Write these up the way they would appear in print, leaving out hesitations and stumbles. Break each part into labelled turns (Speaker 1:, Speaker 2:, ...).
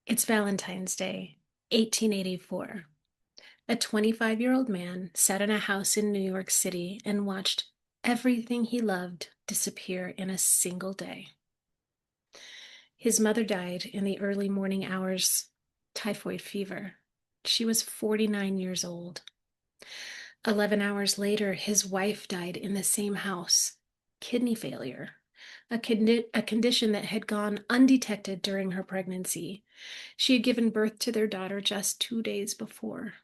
Speaker 1: It's Valentine's Day, 1884. A 25-year-old man sat in a house in New York City and watched everything he loved disappear in a single day. His mother died in the early morning hours, typhoid fever. She was 49 years old. 11 hours later, his wife died in the same house, kidney failure, a condition that had gone undetected during her pregnancy. She had given birth to their daughter just 2 days before.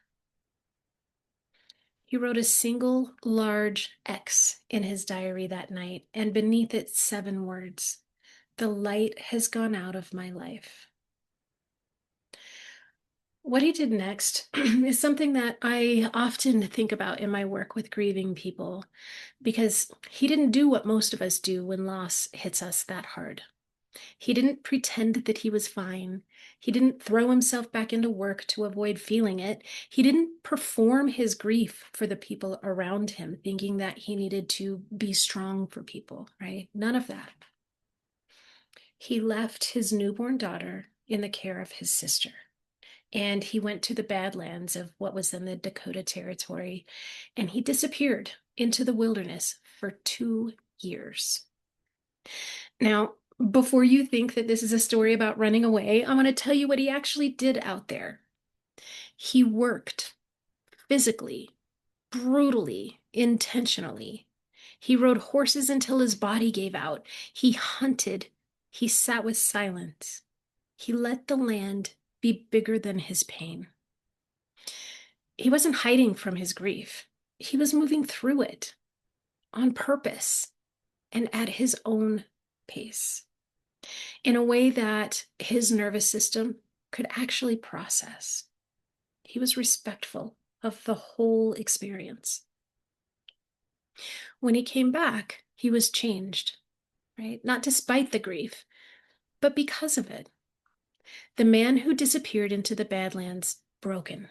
Speaker 1: He wrote a single large X in his diary that night, and beneath it, 7 words: "The light has gone out of my life." What he did next is something that I often think about in my work with grieving people, because he didn't do what most of us do when loss hits us that hard. He didn't pretend that he was fine. He didn't throw himself back into work to avoid feeling it. He didn't perform his grief for the people around him, thinking that he needed to be strong for people, right? None of that. He left his newborn daughter in the care of his sister, and he went to the Badlands of what was then the Dakota Territory, and he disappeared into the wilderness for 2 years. Now, before you think that this is a story about running away, I want to tell you what he actually did out there. He worked physically, brutally, intentionally. He rode horses until his body gave out. He hunted. He sat with silence. He let the land be bigger than his pain. He wasn't hiding from his grief. He was moving through it on purpose and at his own pace, in a way that his nervous system could actually process. He was respectful of the whole experience. When he came back, he was changed, right? Not despite the grief, but because of it. The man who disappeared into the Badlands, broken,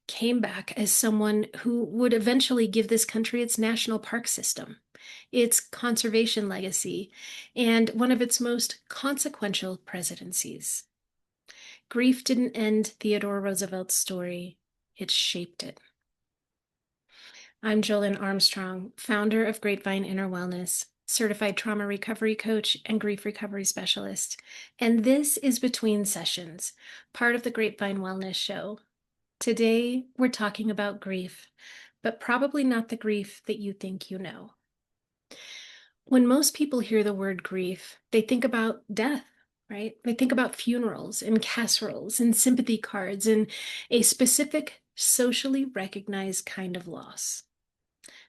Speaker 1: came back as someone who would eventually give this country its national park system, its conservation legacy, and one of its most consequential presidencies. Grief didn't end Theodore Roosevelt's story, it shaped it. I'm Jolyn Armstrong, founder of Grapevine Inner Wellness, certified trauma recovery coach, and grief recovery specialist. And this is Between Sessions, part of the Grapevine Wellness Show. Today, we're talking about grief, but probably not the grief that you think you know. When most people hear the word grief, they think about death, right? They think about funerals and casseroles and sympathy cards and a specific socially recognized kind of loss.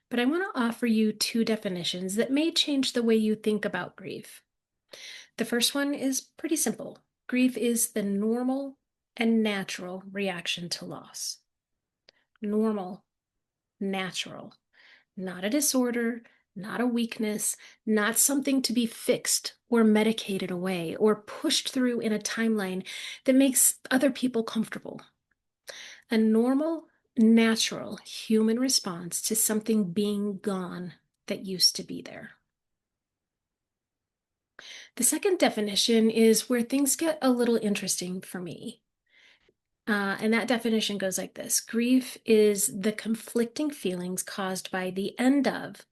Speaker 1: But I want to offer you two definitions that may change the way you think about grief. The first one is pretty simple. Grief is the normal and natural reaction to loss. Normal, natural, not a disorder, not a weakness, not something to be fixed or medicated away or pushed through in a timeline that makes other people comfortable. A normal, natural human response to something being gone that used to be there. The second definition is where things get a little interesting for me. And that definition goes like this: grief is the conflicting feelings caused by the end of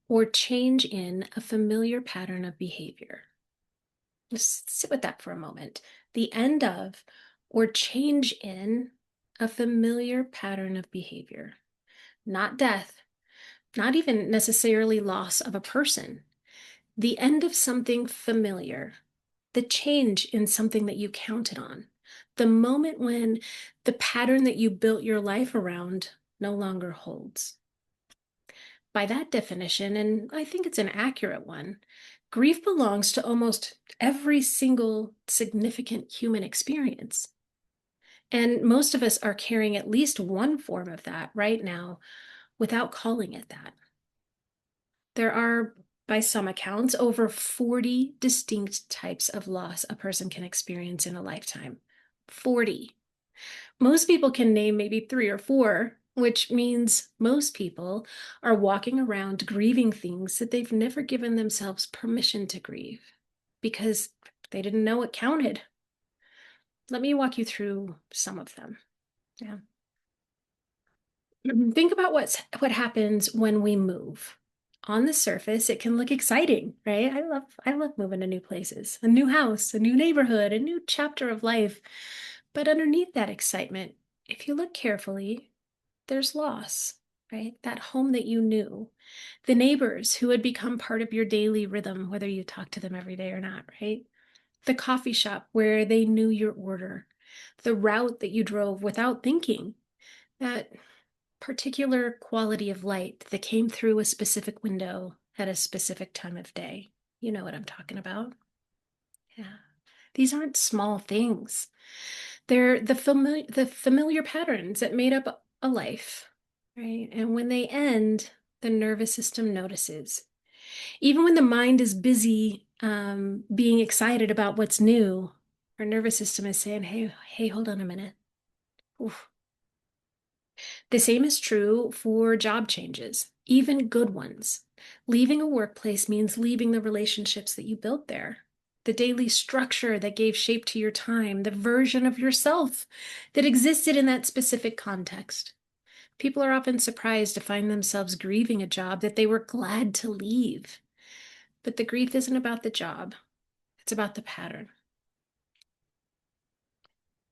Speaker 1: or change in a familiar pattern of behavior. Just sit with that for a moment. The end of or change in a familiar pattern of behavior. Not death, not even necessarily loss of a person. The end of something familiar, the change in something that you counted on, the moment when the pattern that you built your life around no longer holds. By that definition, and I think it's an accurate one, grief belongs to almost every single significant human experience. And most of us are carrying at least one form of that right now without calling it that. There are, by some accounts, over 40 distinct types of loss a person can experience in a lifetime. 40. Most people can name maybe 3 or 4, which means most people are walking around grieving things that they've never given themselves permission to grieve because they didn't know it counted. Let me walk you through some of them. Yeah. Think about what happens when we move. On the surface, it can look exciting, right? I love moving to new places, a new house, a new neighborhood, a new chapter of life. But underneath that excitement, if you look carefully, there's loss, right? That home that you knew, the neighbors who had become part of your daily rhythm, whether you talk to them every day or not, right? The coffee shop where they knew your order, the route that you drove without thinking, that particular quality of light that came through a specific window at a specific time of day. You know what I'm talking about. Yeah. These aren't small things. They're the familiar patterns that made up a life, right? And when they end, the nervous system notices. Even when the mind is busy being excited about what's new, our nervous system is saying, hey, hold on a minute. Oof. The same is true for job changes, even good ones. Leaving a workplace means leaving the relationships that you built there, the daily structure that gave shape to your time, the version of yourself that existed in that specific context. People are often surprised to find themselves grieving a job that they were glad to leave. But the grief isn't about the job, it's about the pattern.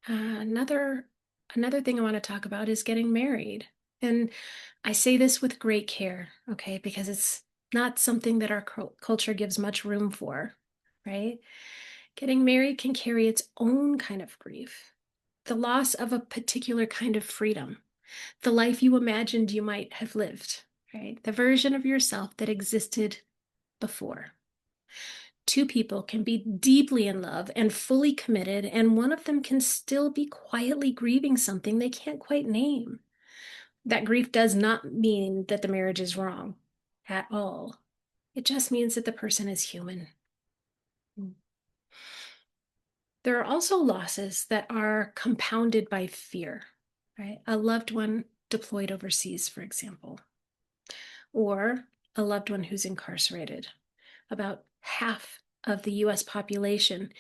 Speaker 1: Another thing I want to talk about is getting married. And I say this with great care, okay, because it's not something that our culture gives much room for, right? Getting married can carry its own kind of grief, the loss of a particular kind of freedom, the life you imagined you might have lived, right? The version of yourself that existed before. Two people can be deeply in love and fully committed, and one of them can still be quietly grieving something they can't quite name. That grief does not mean that the marriage is wrong at all. It just means that the person is human. There are also losses that are compounded by fear, right? A loved one deployed overseas, for example, or a loved one who's incarcerated. About half of the US population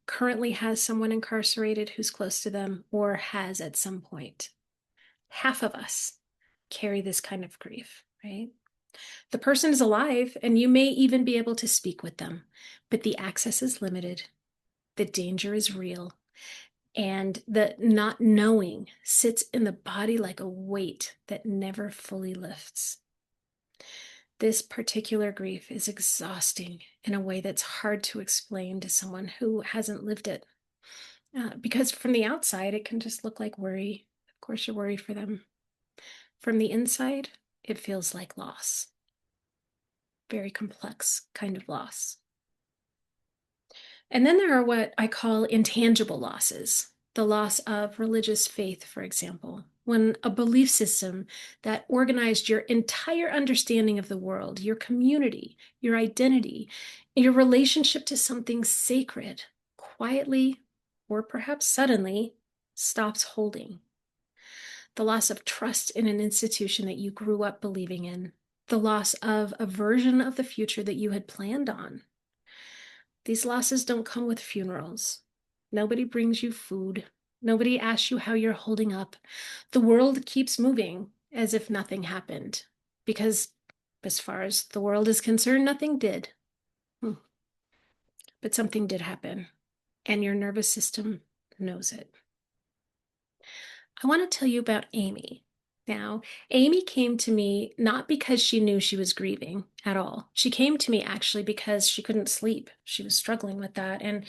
Speaker 1: currently has someone incarcerated who's close to them or has at some point. Half of us carry this kind of grief, right? The person is alive and you may even be able to speak with them, but the access is limited, the danger is real, and the not knowing sits in the body like a weight that never fully lifts. This particular grief is exhausting in a way that's hard to explain to someone who hasn't lived it. Because from the outside, it can just look like worry. Of course, you worry for them. From the inside, it feels like loss. Very complex kind of loss. And then there are what I call intangible losses, the loss of religious faith, for example, when a belief system that organized your entire understanding of the world, your community, your identity, your relationship to something sacred, quietly or perhaps suddenly stops holding. The loss of trust in an institution that you grew up believing in, the loss of a version of the future that you had planned on. These losses don't come with funerals. Nobody brings you food. Nobody asks you how you're holding up. The world keeps moving as if nothing happened, because as far as the world is concerned, nothing did. But something did happen, and your nervous system knows it. I want to tell you about Amy. Now, Amy came to me not because she knew she was grieving at all. She came to me actually because she couldn't sleep. She was struggling with that. And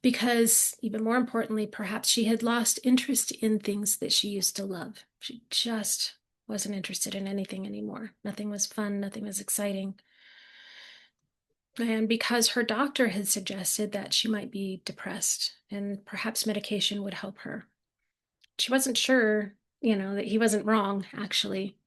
Speaker 1: because, even more importantly, perhaps she had lost interest in things that she used to love. She just wasn't interested in anything anymore. Nothing was fun, nothing was exciting. And because her doctor had suggested that she might be depressed and perhaps medication would help her. She wasn't sure, that he wasn't wrong, actually.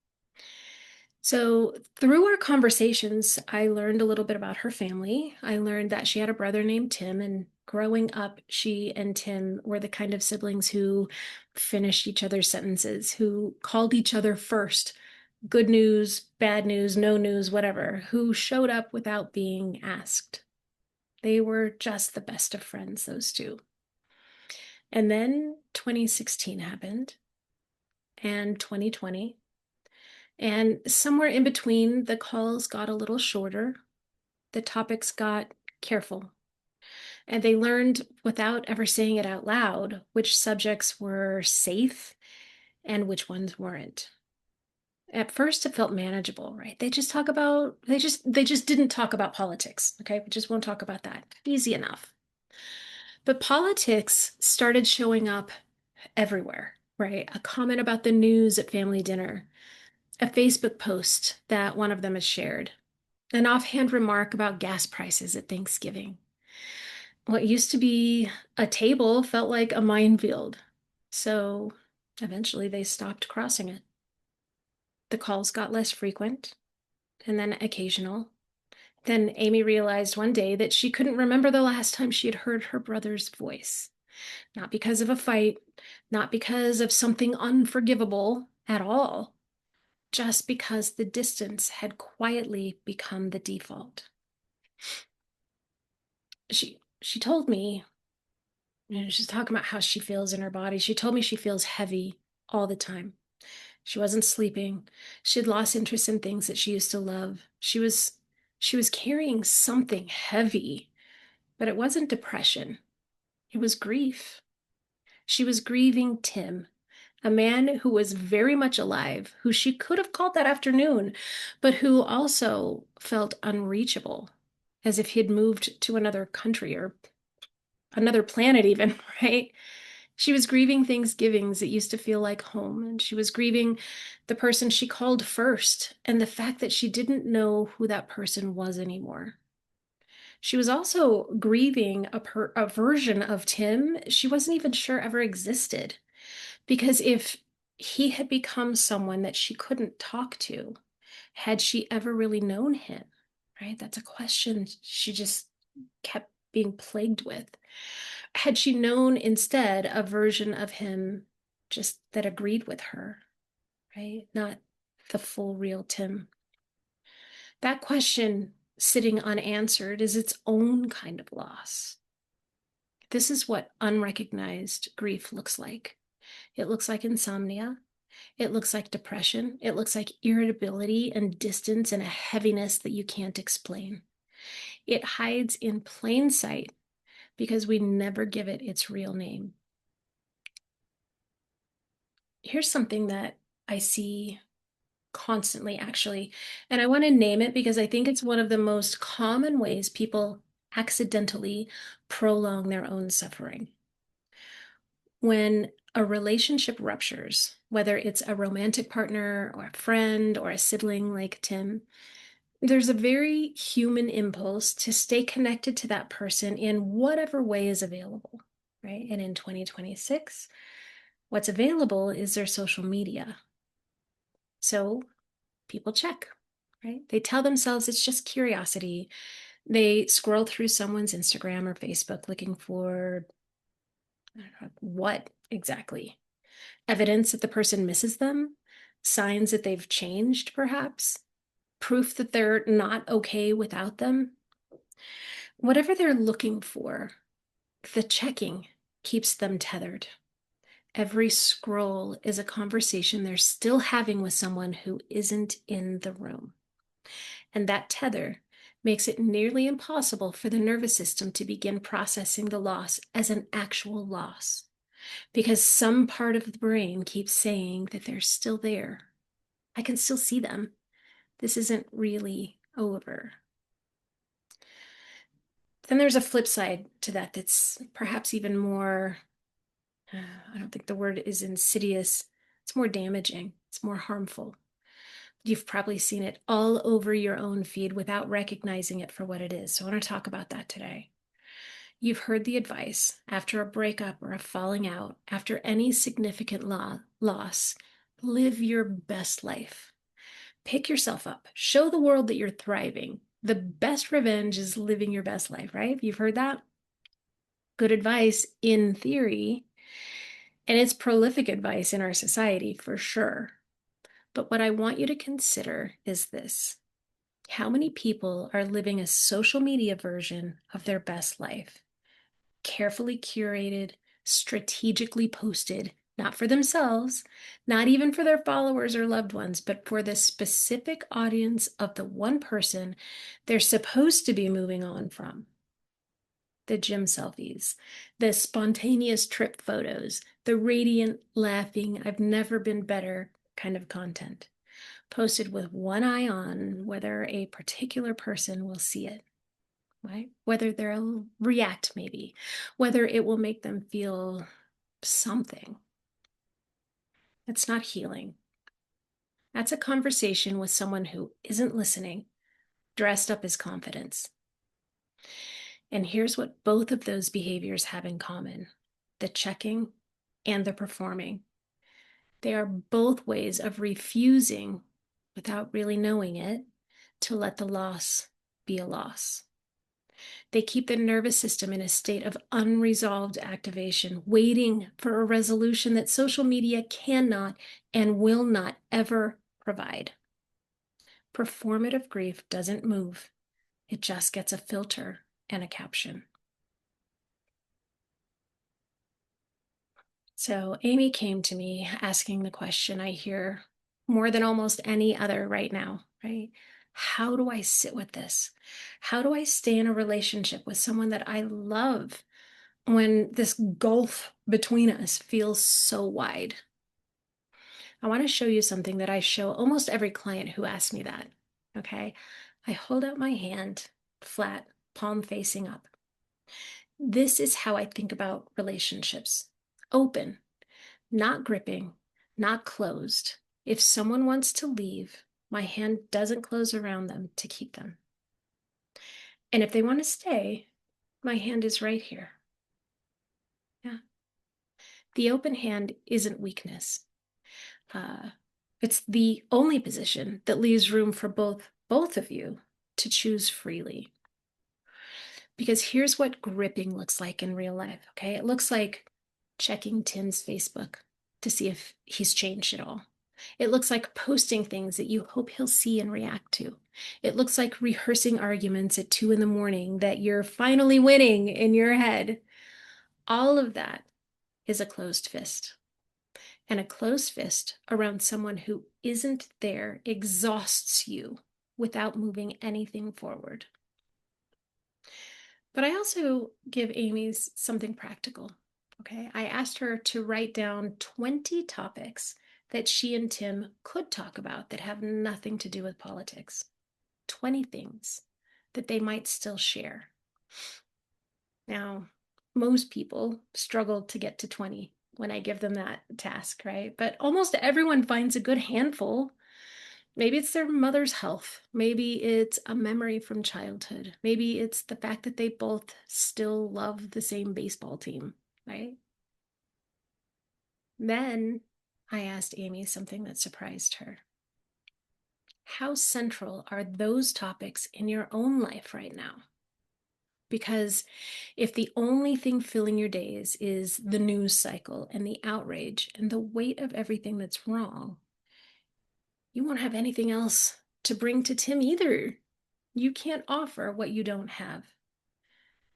Speaker 1: So, through our conversations, I learned a little bit about her family. I learned that she had a brother named Tim, and growing up, she and Tim were the kind of siblings who finished each other's sentences, who called each other first. Good news, bad news, no news, whatever, who showed up without being asked. They were just the best of friends, those two. And then 2016 happened, and 2020. And somewhere in between, the calls got a little shorter, the topics got careful, and they learned without ever saying it out loud which subjects were safe and which ones weren't. At first it felt manageable, right? They just didn't talk about politics, okay? We just won't talk about that. Easy enough. But politics started showing up everywhere, right? A comment about the news at family dinner, a Facebook post that one of them has shared, an offhand remark about gas prices at Thanksgiving. What used to be a table felt like a minefield. So eventually they stopped crossing it. The calls got less frequent and then occasional. Then Amy realized one day that she couldn't remember the last time she had heard her brother's voice. Not because of a fight, not because of something unforgivable at all, just because the distance had quietly become the default. She told me, she's talking about how she feels in her body. She told me she feels heavy all the time. She wasn't sleeping. She had lost interest in things that she used to love. She was carrying something heavy, but it wasn't depression. It was grief. She was grieving Tim, a man who was very much alive, who she could have called that afternoon, but who also felt unreachable, as if he'd moved to another country or another planet, even, right? She was grieving Thanksgivings that used to feel like home, and she was grieving the person she called first and the fact that she didn't know who that person was anymore. She was also grieving a version of Tim she wasn't even sure ever existed. Because if he had become someone that she couldn't talk to, had she ever really known him? Right? That's a question she just kept being plagued with. Had she known instead a version of him just that agreed with her, right? Not the full real Tim. That question sitting unanswered is its own kind of loss. This is what unrecognized grief looks like. It looks like insomnia. It looks like depression. It looks like irritability and distance and a heaviness that you can't explain. It hides in plain sight because we never give it its real name. Here's something that I see constantly, actually, and I want to name it because I think it's one of the most common ways people accidentally prolong their own suffering. When a relationship ruptures, whether it's a romantic partner or a friend or a sibling like Tim, there's a very human impulse to stay connected to that person in whatever way is available, right? And in 2026, what's available is their social media. So people check, right? They tell themselves it's just curiosity. They scroll through someone's Instagram or Facebook looking for, I don't know, what exactly? Evidence that the person misses them, signs that they've changed, perhaps, proof that they're not okay without them. Whatever they're looking for, the checking keeps them tethered. Every scroll is a conversation they're still having with someone who isn't in the room. And that tether makes it nearly impossible for the nervous system to begin processing the loss as an actual loss, because some part of the brain keeps saying that they're still there. I can still see them. This isn't really over. Then there's a flip side to that that's perhaps even more, I don't think the word is insidious. It's more damaging. It's more harmful. You've probably seen it all over your own feed without recognizing it for what it is. So I want to talk about that today. You've heard the advice after a breakup or a falling out, after any significant loss, live your best life. Pick yourself up. Show the world that you're thriving. The best revenge is living your best life, right? You've heard that? Good advice in theory, and it's prolific advice in our society for sure. But what I want you to consider is this: how many people are living a social media version of their best life? Carefully curated, strategically posted, not for themselves, not even for their followers or loved ones, but for the specific audience of the one person they're supposed to be moving on from. The gym selfies, the spontaneous trip photos, the radiant, laughing, I've never been better kind of content, posted with one eye on whether a particular person will see it, right? Whether they'll react, maybe, whether it will make them feel something. It's not healing. That's a conversation with someone who isn't listening, dressed up as confidence. And here's what both of those behaviors have in common: the checking and the performing. They are both ways of refusing, without really knowing it, to let the loss be a loss. They keep the nervous system in a state of unresolved activation, waiting for a resolution that social media cannot and will not ever provide. Performative grief doesn't move. It just gets a filter and a caption. So Amy came to me asking the question I hear more than almost any other right now, right? How do I sit with this? How do I stay in a relationship with someone that I love when this gulf between us feels so wide? I want to show you something that I show almost every client who asks me that, okay? I hold out my hand flat, palm facing up. This is how I think about relationships: open, not gripping, not closed. If someone wants to leave, my hand doesn't close around them to keep them. And if they want to stay, my hand is right here. Yeah. The open hand isn't weakness. It's the only position that leaves room for both of you to choose freely. Because here's what gripping looks like in real life, okay? It looks like checking Tim's Facebook to see if he's changed at all. It looks like posting things that you hope he'll see and react to. It looks like rehearsing arguments at 2 a.m. that you're finally winning in your head. All of that is a closed fist. And a closed fist around someone who isn't there exhausts you without moving anything forward. But I also give Amy something practical, okay? I asked her to write down 20 topics that she and Tim could talk about that have nothing to do with politics. 20 things that they might still share. Now, most people struggle to get to 20 when I give them that task, right? But almost everyone finds a good handful. Maybe it's their mother's health. Maybe it's a memory from childhood. Maybe it's the fact that they both still love the same baseball team, right? Then I asked Amy something that surprised her. How central are those topics in your own life right now? Because if the only thing filling your days is the news cycle and the outrage and the weight of everything that's wrong, you won't have anything else to bring to Tim either. You can't offer what you don't have.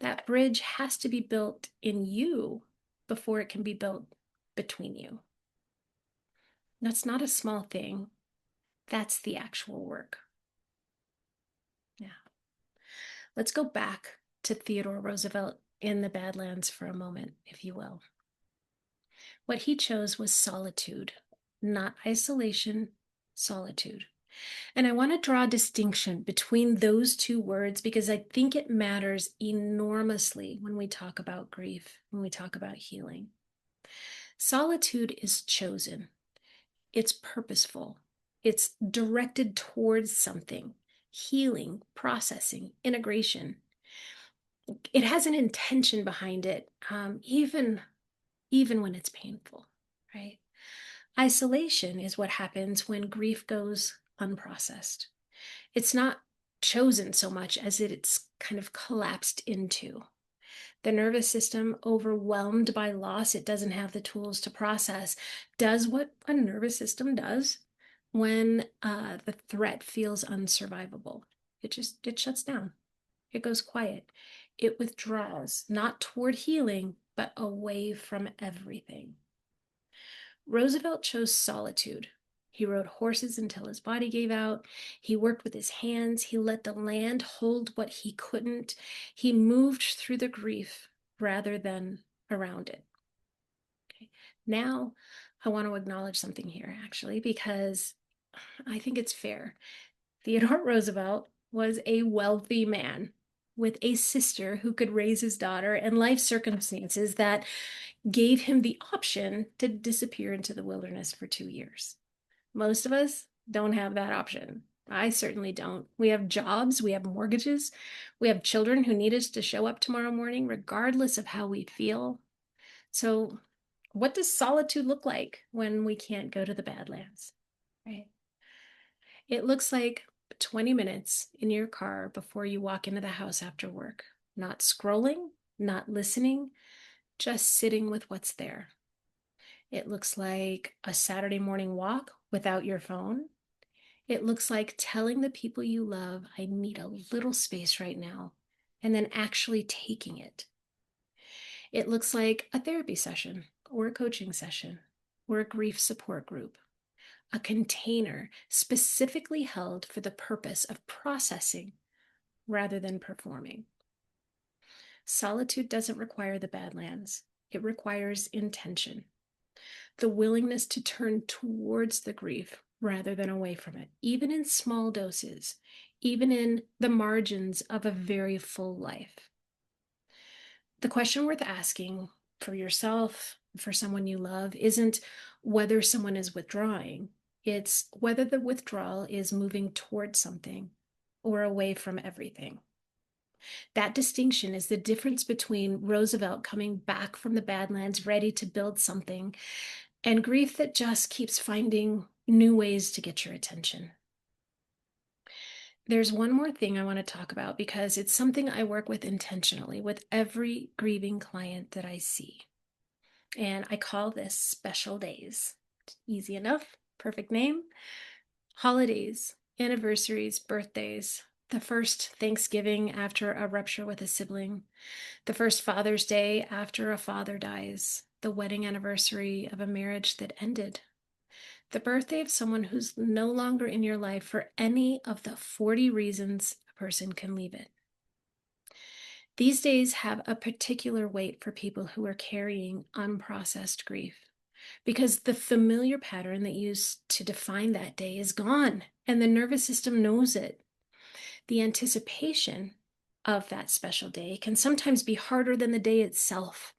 Speaker 1: That bridge has to be built in you before it can be built between you. That's not a small thing. That's the actual work. Yeah. Let's go back to Theodore Roosevelt in the Badlands for a moment, if you will. What he chose was solitude, not isolation, solitude. And I want to draw a distinction between those two words because I think it matters enormously when we talk about grief, when we talk about healing. Solitude is chosen. It's purposeful. It's directed towards something: healing, processing, integration. It has an intention behind it, even when it's painful, right? Isolation is what happens when grief goes unprocessed. It's not chosen so much as it's kind of collapsed into. The nervous system, overwhelmed by loss it doesn't have the tools to process, does what a nervous system does when the threat feels unsurvivable. It shuts down. It goes quiet. It withdraws, not toward healing, but away from everything. Roosevelt chose solitude. He rode horses until his body gave out. He worked with his hands. He let the land hold what he couldn't. He moved through the grief rather than around it. Okay. Now, I want to acknowledge something here, actually, because I think it's fair. Theodore Roosevelt was a wealthy man with a sister who could raise his daughter and life circumstances that gave him the option to disappear into the wilderness for 2 years. Most of us don't have that option. I certainly don't. We have jobs, we have mortgages, we have children who need us to show up tomorrow morning, regardless of how we feel. So, what does solitude look like when we can't go to the Badlands? Right? It looks like 20 minutes in your car before you walk into the house after work, not scrolling, not listening, just sitting with what's there. It looks like a Saturday morning walk without your phone. It looks like telling the people you love, I need a little space right now, and then actually taking it. It looks like a therapy session or a coaching session or a grief support group, a container specifically held for the purpose of processing rather than performing. Solitude doesn't require the Badlands. It requires intention, the willingness to turn towards the grief rather than away from it, even in small doses, even in the margins of a very full life. The question worth asking for yourself, for someone you love, isn't whether someone is withdrawing, it's whether the withdrawal is moving towards something or away from everything. That distinction is the difference between Roosevelt coming back from the Badlands ready to build something and grief that just keeps finding new ways to get your attention. There's one more thing I want to talk about because it's something I work with intentionally with every grieving client that I see. And I call this special days. Easy enough, perfect name. Holidays, anniversaries, birthdays, the first Thanksgiving after a rupture with a sibling, the first Father's Day after a father dies, the wedding anniversary of a marriage that ended, the birthday of someone who's no longer in your life for any of the 40 reasons a person can leave it. These days have a particular weight for people who are carrying unprocessed grief because the familiar pattern that used to define that day is gone and the nervous system knows it. The anticipation of that special day can sometimes be harder than the day itself,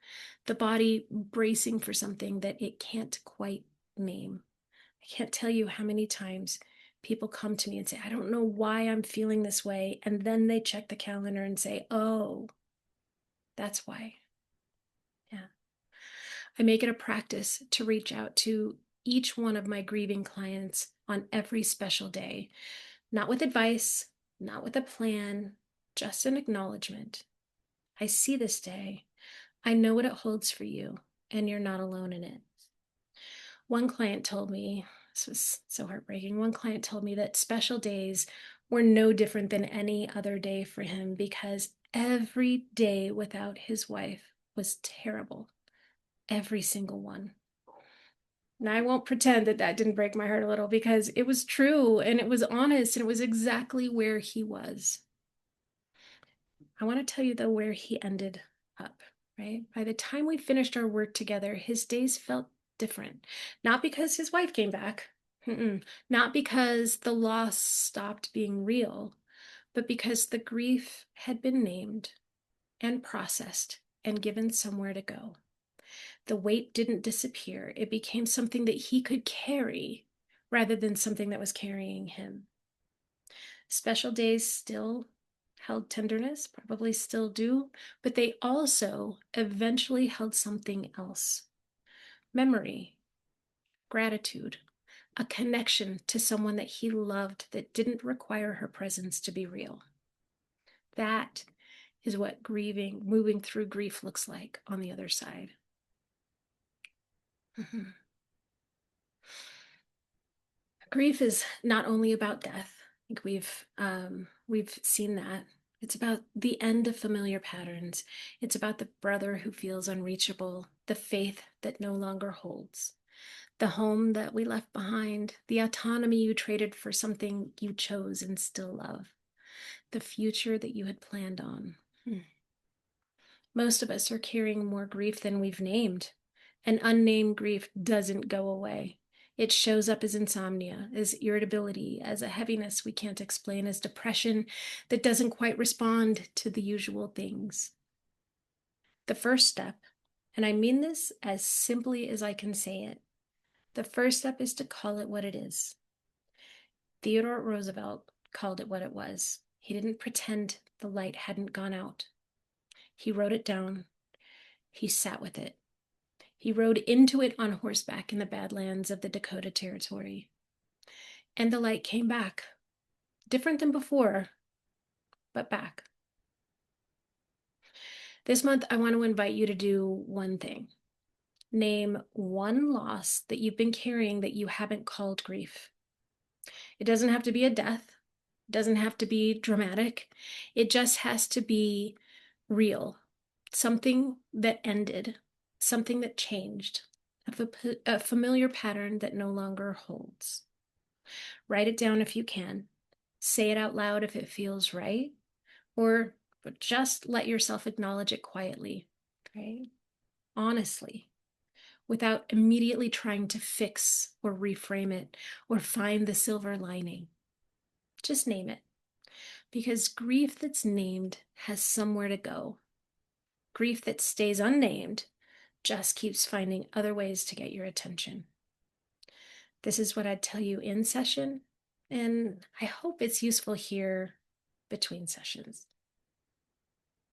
Speaker 1: the body bracing for something that it can't quite name. I can't tell you how many times people come to me and say, I don't know why I'm feeling this way. And then they check the calendar and say, oh, that's why. Yeah. I make it a practice to reach out to each one of my grieving clients on every special day, not with advice, not with a plan, just an acknowledgement. I see this day. I know what it holds for you, and you're not alone in it. One client told me, this was so heartbreaking. One client told me that special days were no different than any other day for him because every day without his wife was terrible. Every single one. And I won't pretend that that didn't break my heart a little because it was true and it was honest and it was exactly where he was. I want to tell you, though, where he ended up, right? By the time we finished our work together, his days felt different. Not because his wife came back, not because the loss stopped being real, but because the grief had been named and processed and given somewhere to go. The weight didn't disappear. It became something that he could carry rather than something that was carrying him. Special days still held tenderness, probably still do, but they also eventually held something else. Memory, gratitude, a connection to someone that he loved that didn't require her presence to be real. That is what grieving, moving through grief looks like on the other side. Mm-hmm. Grief is not only about death. I think we've seen that It's about the end of familiar patterns. It's about the brother who feels unreachable, the faith that no longer holds, the home that we left behind, the autonomy you traded for something you chose and still love, the future that you had planned on. Most of us are carrying more grief than we've named. And unnamed grief doesn't go away. It shows up as insomnia, as irritability, as a heaviness we can't explain, as depression that doesn't quite respond to the usual things. The first step, and I mean this as simply as I can say it, the first step is to call it what it is. Theodore Roosevelt called it what it was. He didn't pretend the light hadn't gone out. He wrote it down. He sat with it. He rode into it on horseback in the Badlands of the Dakota Territory. And the light came back. Different than before, but back. This month, I want to invite you to do one thing. Name one loss that you've been carrying that you haven't called grief. It doesn't have to be a death. It doesn't have to be dramatic. It just has to be real. Something that ended, something that changed, a familiar pattern that no longer holds. Write it down if you can. Say it out loud if it feels right, or just let yourself acknowledge it quietly, right? Honestly, without immediately trying to fix or reframe it or find the silver lining. Just name it, because grief that's named has somewhere to go. Grief that stays unnamed just keeps finding other ways to get your attention. This is what I'd tell you in session, and I hope it's useful here between sessions.